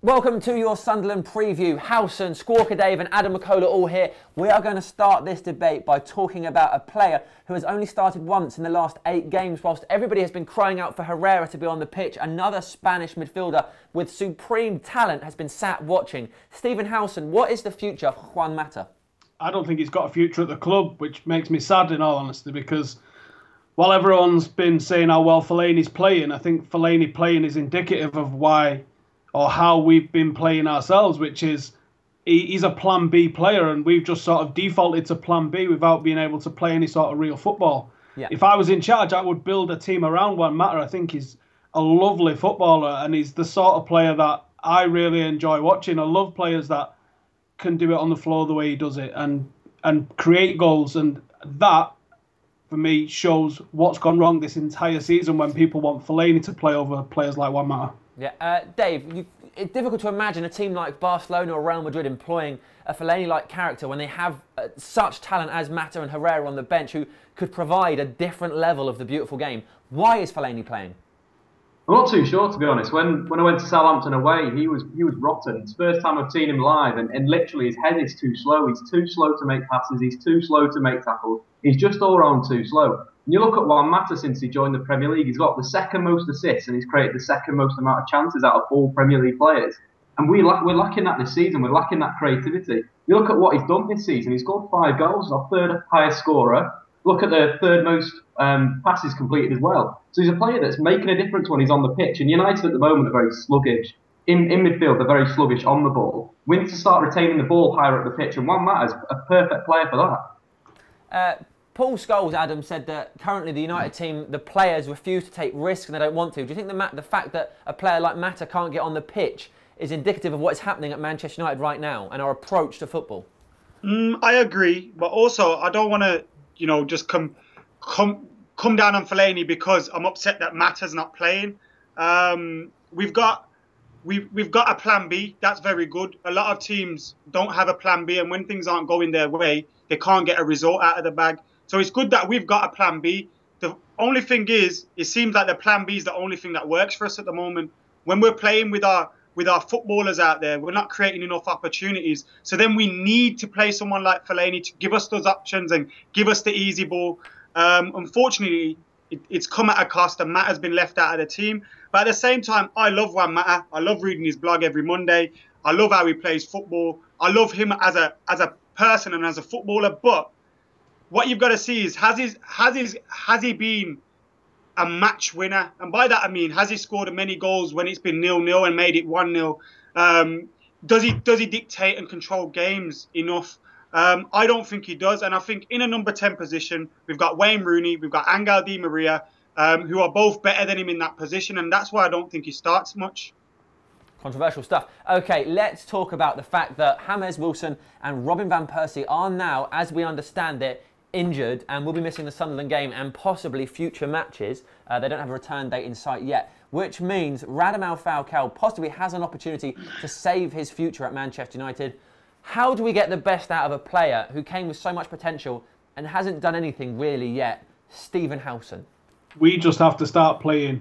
Welcome to your Sunderland preview. Howson, Squawker Dave and Adam McCullough all here. We are going to start this debate by talking about a player who has only started once in the last 8 games, whilst everybody has been crying out for Herrera to be on the pitch. Another Spanish midfielder with supreme talent has been sat watching. Stephen Howson, what is the future of Juan Mata? I don't think he's got a future at the club, which makes me sad in all honesty, because while everyone's been saying how well Fellaini's playing, I think Fellaini playing is indicative of why or how we've been playing ourselves, which is he's a plan B player and we've just sort of defaulted to plan B without being able to play any sort of real football. Yeah. If I was in charge, I would build a team around Juan Mata. I think he's a lovely footballer and he's the sort of player that I really enjoy watching. I love players that can do it on the floor the way he does it and create goals, and that for me shows what's gone wrong this entire season when people want Fellaini to play over players like Juan Mata. Yeah, Dave, it's difficult to imagine a team like Barcelona or Real Madrid employing a Fellaini-like character when they have such talent as Mata and Herrera on the bench who could provide a different level of the beautiful game. Why is Fellaini playing? I'm not too sure, to be honest. When I went to Southampton away, he was rotten. It's the first time I've seen him live, and literally his head is too slow. He's too slow to make passes. He's too slow to make tackles. He's just all round too slow. And you look at Juan Mata since he joined the Premier League, he's got the second most assists and he's created the second most amount of chances out of all Premier League players. And we're lacking that this season. We're lacking that creativity. You look at what he's done this season. He's scored 5 goals, our third highest scorer. Look at the third most passes completed as well. So he's a player that's making a difference when he's on the pitch. And United at the moment are very sluggish. In midfield, they're very sluggish on the ball. We need to start retaining the ball higher up the pitch. And Juan Mata's a perfect player for that. Paul Scholes, Adam, said that currently the United team, the players refuse to take risks and they don't want to. Do you think the fact that a player like Mata can't get on the pitch is indicative of what is happening at Manchester United right now and our approach to football? I agree, but also I don't want to, just come down on Fellaini because I'm upset that Mata's not playing. We've got a plan B. That's very good. A lot of teams don't have a plan B, and when things aren't going their way, they can't get a result out of the bag. So it's good that we've got a plan B. The only thing is, it seems like the plan B is the only thing that works for us at the moment. When we're playing with our footballers out there, we're not creating enough opportunities. So then we need to play someone like Fellaini to give us those options and give us the easy ball. Unfortunately, it's come at a cost, and Mata's been left out of the team. But at the same time, I love Juan Mata. I love reading his blog every Monday. I love how he plays football. I love him as a person and as a footballer. But what you've got to see is, has he been a match winner? And by that I mean, has he scored many goals when it's been 0-0 and made it 1-0? Does he dictate and control games enough? I don't think he does. And I think in a number 10 position, we've got Wayne Rooney, we've got Angel Di Maria, who are both better than him in that position. And that's why I don't think he starts much. Controversial stuff. Okay, let's talk about the fact that James Wilson and Robin van Persie are now, as we understand it, injured and will be missing the Sunderland game and possibly future matches. They don't have a return date in sight yet, which means Radamel Falcao possibly has an opportunity to save his future at Manchester United. How do we get the best out of a player who came with so much potential and hasn't done anything really yet? Stephen Howson. We just have to start playing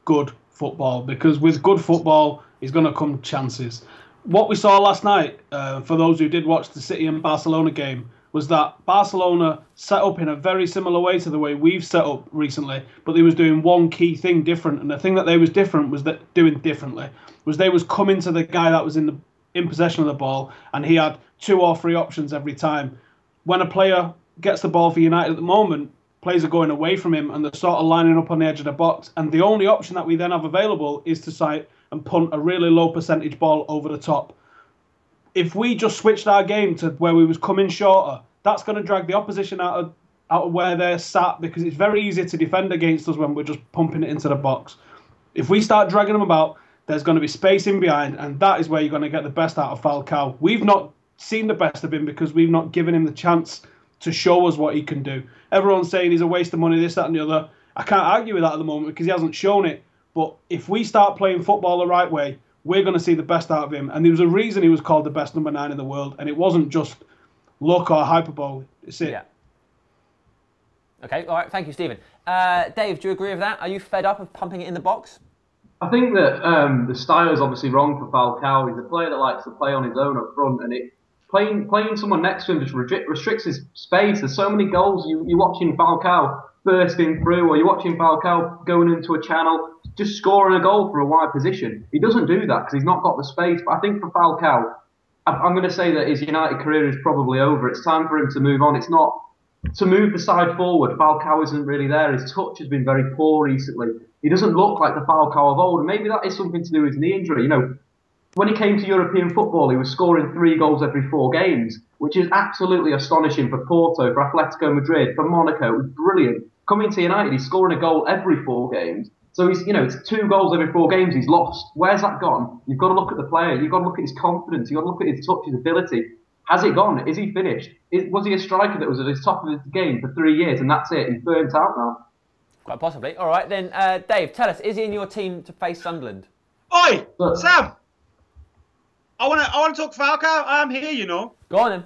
good football, because with good football is going to come chances. What we saw last night, for those who did watch the City and Barcelona game, was that Barcelona set up in a very similar way to the way we've set up recently, but they was doing one key thing different. And the thing that they was different was that doing differently was they was coming to the guy that was in possession of the ball, and he had 2 or 3 options every time. When a player gets the ball for United at the moment, players are going away from him and they're sort of lining up on the edge of the box. And the only option that we then have available is to sight and punt a really low percentage ball over the top. If we just switched our game to where we was coming shorter, that's going to drag the opposition out of where they're sat, because it's very easy to defend against us when we're just pumping it into the box. If we start dragging them about, there's going to be space in behind, and that is where you're going to get the best out of Falcao. We've not seen the best of him because we've not given him the chance to show us what he can do. Everyone's saying he's a waste of money, this, that and the other. I can't argue with that at the moment because he hasn't shown it. But if we start playing football the right way, we're going to see the best out of him. And there was a reason he was called the best number 9 in the world, and it wasn't just luck or hyperbole. It's it. Yeah. Okay, all right, thank you, Stephen. Dave, do you agree with that? Are you fed up of pumping it in the box? I think that the style is obviously wrong for Falcao. He's a player that likes to play on his own up front, and playing someone next to him just restricts his space. There's so many goals you're watching Falcao bursting through, or you're watching Falcao going into a channel, just scoring a goal for a wide position. He doesn't do that because he's not got the space. But I think for Falcao, I'm going to say that his United career is probably over. It's time for him to move on. It's not to move the side forward. Falcao isn't really there. His touch has been very poor recently. He doesn't look like the Falcao of old, and maybe that is something to do with his knee injury. You know, when he came to European football, he was scoring 3 goals every 4 games, which is absolutely astonishing for Porto, for Atletico Madrid, for Monaco. It was brilliant. Coming to United, he's scoring a goal every 4 games. So he's, it's 2 goals every 4 games he's lost. Where's that gone? You've got to look at the player. You've got to look at his confidence. You've got to look at his touch, his ability. Has it gone? Is he finished? Was he a striker that was at the top of his game for 3 years and that's it? He's burnt out now. Quite possibly. All right, then, Dave, tell us, is he in your team to face Sunderland? Oi, Sam! I want to talk Falcao. I'm here, you know. Go on, then.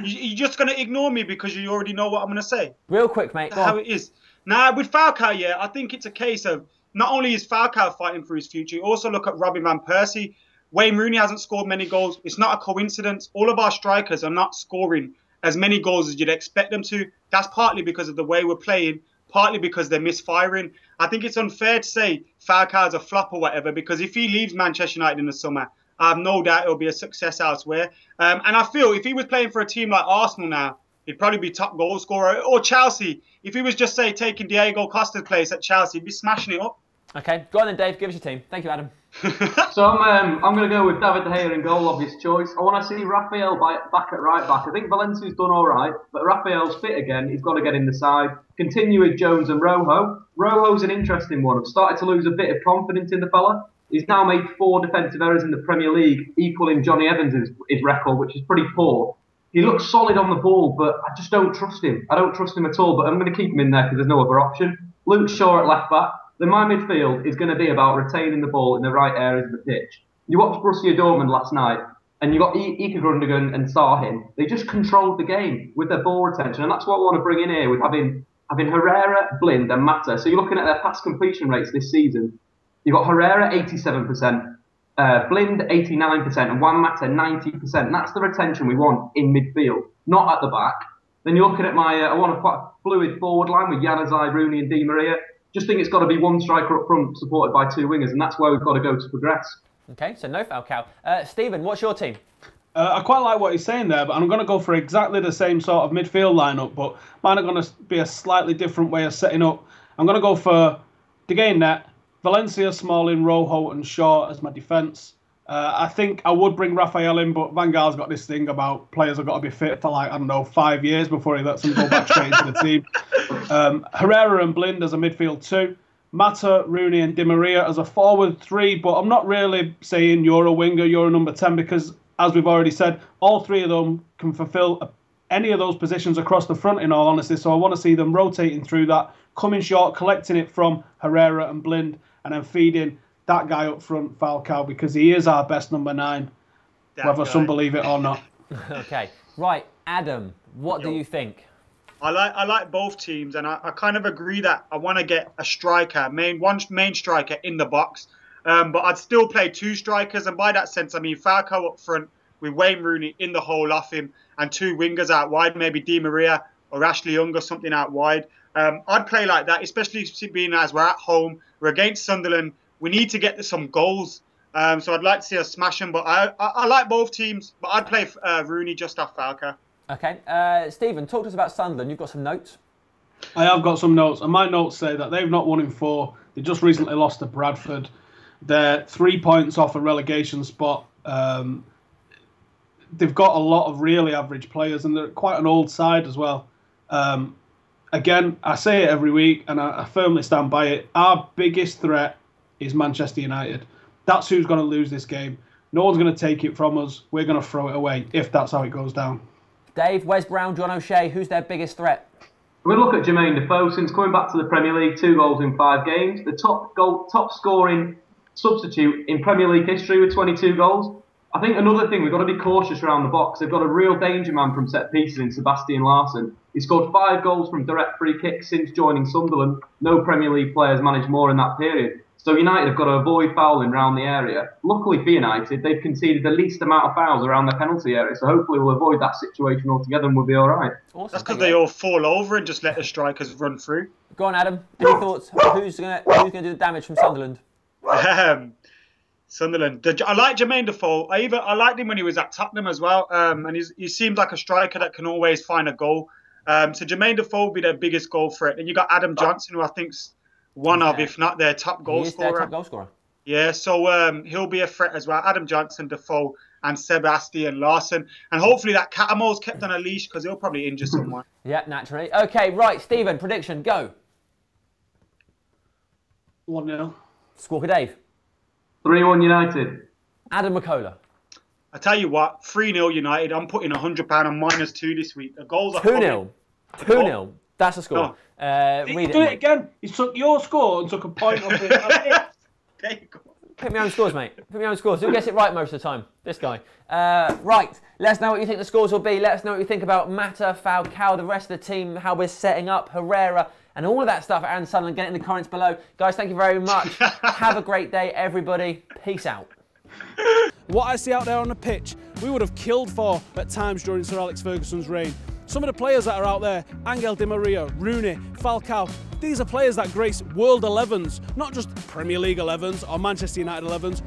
You're just going to ignore me because you already know what I'm going to say. Real quick, mate. Go on. How it is. Now, with Falcao, yeah, I think it's a case of not only is Falcao fighting for his future, you also look at Robin van Persie. Wayne Rooney hasn't scored many goals. It's not a coincidence. All of our strikers are not scoring as many goals as you'd expect them to. That's partly because of the way we're playing, partly because they're misfiring. I think it's unfair to say Falcao's a flop or whatever, because if he leaves Manchester United in the summer, I have no doubt it'll be a success elsewhere. And I feel if he was playing for a team like Arsenal now, he'd probably be top goal scorer. Or Chelsea. If he was just, say, taking Diego Costa's place at Chelsea, he'd be smashing it up. Okay, go on then, Dave. Give us your team. Thank you, Adam. So I'm going to go with David De Gea in goal, obvious choice. I want to see Raphael back at right back. I think Valencia's done all right, but Raphael's fit again. He's got to get in the side. Continue with Jones and Rojo. Rojo's an interesting one. I've started to lose a bit of confidence in the fella. He's now made 4 defensive errors in the Premier League, equaling Johnny Evans' his record, which is pretty poor. He looks solid on the ball, but I just don't trust him. I don't trust him at all, but I'm going to keep him in there because there's no other option. Luke Shaw at left back. Then my midfield is going to be about retaining the ball in the right areas of the pitch. You watched Borussia Dortmund last night, and you got Ike Gundogan and Sahin. They just controlled the game with their ball retention, and that's what I want to bring in here with having Herrera, Blind, and Mata. So you're looking at their pass completion rates this season. You've got Herrera 87%, Blind 89%, and Juan Mata 90%. That's the retention we want in midfield, not at the back. Then you're looking at I want a quite fluid forward line with Januzaj, Rooney, and Di Maria. Just think it's got to be 1 striker up front supported by 2 wingers, and that's where we've got to go to progress. Okay, so no Falcao. Stephen, what's your team? I quite like what he's saying there, but I'm going to go for exactly the same sort of midfield lineup, but mine are going to be a slightly different way of setting up. I'm going to go for De Gea in net, Valencia, Smalling, Rojo, and Shaw as my defence. I think I would bring Raphael in, but Van Gaal's got this thing about players have got to be fit for 5 years before he lets them go back straight into the team. Herrera and Blind as a midfield 2. Mata, Rooney and Di Maria as a forward 3, but I'm not really saying you're a winger, you're a number 10, because as we've already said, all 3 of them can fulfil any of those positions across the front, in all honesty. So I want to see them rotating through that, coming short, collecting it from Herrera and Blind, and then feeding that guy up front, Falcao, because he is our best number 9, whether some believe it or not. Okay, right, Adam, what do you think? I like both teams, and I kind of agree that I want to get a striker, one main striker in the box, but I'd still play 2 strikers, and by that sense, I mean Falcao up front with Wayne Rooney in the hole off him, and 2 wingers out wide, maybe Di Maria or Ashley Young or something out wide. I'd play like that, especially being as we're at home, we're against Sunderland. We need to get some goals, so I'd like to see us smash them. But I like both teams, but I'd play Rooney just off Falcao. Okay, Stephen, talk to us about Sunderland. You've got some notes? I have got some notes, and my notes say that they've not won in 4. They just recently lost to Bradford. They're 3 points off a relegation spot. They've got a lot of really average players, and they're quite an old side as well. Again, I say it every week, and I firmly stand by it. Our biggest threat is Manchester United. That's who's going to lose this game. No one's going to take it from us. We're going to throw it away if that's how it goes down. Dave, Wes Brown, John O'Shea, who's their biggest threat? We look at Jermaine Defoe. Since coming back to the Premier League, 2 goals in 5 games. The top scoring substitute in Premier League history with 22 goals. I think another thing, we've got to be cautious around the box. They've got a real danger man from set pieces in Sebastian Larsson. He scored 5 goals from direct free kicks since joining Sunderland. No Premier League players managed more in that period. So United have got to avoid fouling around the area. Luckily for United, they've conceded the least amount of fouls around the penalty area. So hopefully we'll avoid that situation altogether and we'll be all right. Awesome. That's because they all fall over and just let the strikers run through. Go on, Adam. Any thoughts? Who's gonna do the damage from Sunderland? Sunderland. I like Jermaine Defoe. I liked him when he was at Tottenham as well. And he seems like a striker that can always find a goal. So Jermaine Defoe will be their biggest goal threat. And you got Adam Johnson, who I think's one of, if not their top goal scorer. Their top goal scorer. Yeah, so he'll be a threat as well. Adam Johnson, Defoe, and Sebastian Larsson. And hopefully that Catamo's kept on a leash because he'll probably injure someone. Yeah, naturally. Okay, right, Stephen, prediction, go. 1-0. Squawker Dave. 3-1 United. Adam McCullough. I tell you what, 3-0 United. I'm putting £100 on -2 this week. The goals are 2-0. 2-0. That's the score. Read it again. He took your score and took a point off it. There you go. Pick me on scores, mate. Pick me on scores. Who gets it right most of the time? This guy. Right. Let us know what you think the scores will be. Let us know what you think about Mata, Falcao, the rest of the team, how we're setting up, Herrera, and all of that stuff at Aaron Sunderland. Get it in the comments below. Guys, thank you very much. Have a great day, everybody. Peace out. What I see out there on the pitch, we would have killed for at times during Sir Alex Ferguson's reign. Some of the players that are out there, Angel Di Maria, Rooney, Falcao, these are players that grace World 11s, not just Premier League 11s or Manchester United 11s.